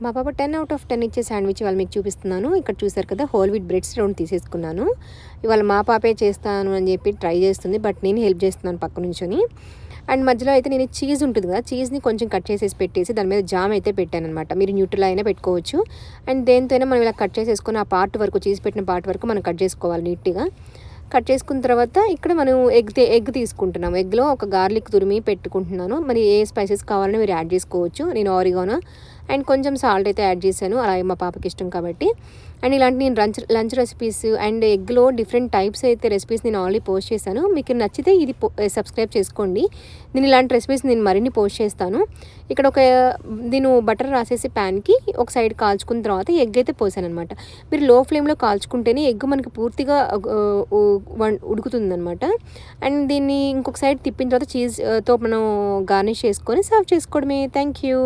మా పాప 10 out of 10 ఇచ్చే శాండ్విచ్ ఇవాళ మీకు చూపిస్తున్నాను. ఇక్కడ చూసారు కదా, హోల్ వీట్ బ్రెడ్స్ 2 తీసేసుకున్నాను. ఇవాళ మా పాపే చేస్తాను అని చెప్పి ట్రై చేస్తుంది, బట్ నేను హెల్ప్ చేస్తున్నాను పక్క నుంచొని. అండ్ మధ్యలో అయితే నేను చీజ్ ఉంటుంది కదా, చీజ్ని కొంచెం కట్ చేసేసి పెట్టేసి దాని మీద జామ్ అయితే పెట్టానమాట. మీరు న్యూట్రల్ అయినా పెట్టుకోవచ్చు. అండ్ దేంతో అయినా మనం ఇలా కట్ చేసేసుకొని ఆ పార్ట్ వరకు, చీజ్ పెట్టిన పార్ట్ వరకు మనం కట్ చేసుకోవాలి నీట్గా. కట్ చేసుకున్న తర్వాత ఇక్కడ మనం ఎగ్ తీసుకుంటున్నాము. ఎగ్లో ఒక గార్లిక్ తురిమి పెట్టుకుంటున్నాను. మరి ఏ స్పైసెస్ కావాలని మీరు యాడ్ చేసుకోవచ్చు. నేను ఆరిగానో అండ్ కొంచెం సాల్ట్ అయితే యాడ్ చేశాను, అలా మా పాపకి ఇష్టం కాబట్టి. అండ్ ఇలాంటి నేను లంచ్ రెసిపీస్ అండ్ ఎగ్లో డిఫరెంట్ టైప్స్ అయితే రెసిపీస్ నేను ఆల్రెడీ పోస్ట్ చేశాను. మీకు నచ్చితే ఇది సబ్స్క్రైబ్ చేసుకోండి. నేను ఇలాంటి రెసిపీస్ నేను మరిన్ని పోస్ట్ చేస్తాను. ఇక్కడ నేను బటర్ రాసేసి ప్యాన్కి ఒక సైడ్ కాల్చుకున్న తర్వాత ఎగ్ అయితే పోసాను అనమాట. మీరు లో ఫ్లేమ్లో కాల్చుకుంటేనే ఎగ్ మనకి పూర్తిగా ఉడుకుతుందనమాట. అండ్ దీన్ని ఇంకొక సైడ్ తిప్పిన తర్వాత చీజ్తో మనం గార్నిష్ చేసుకొని సర్వ్ చేసుకోవడమే. Thank you.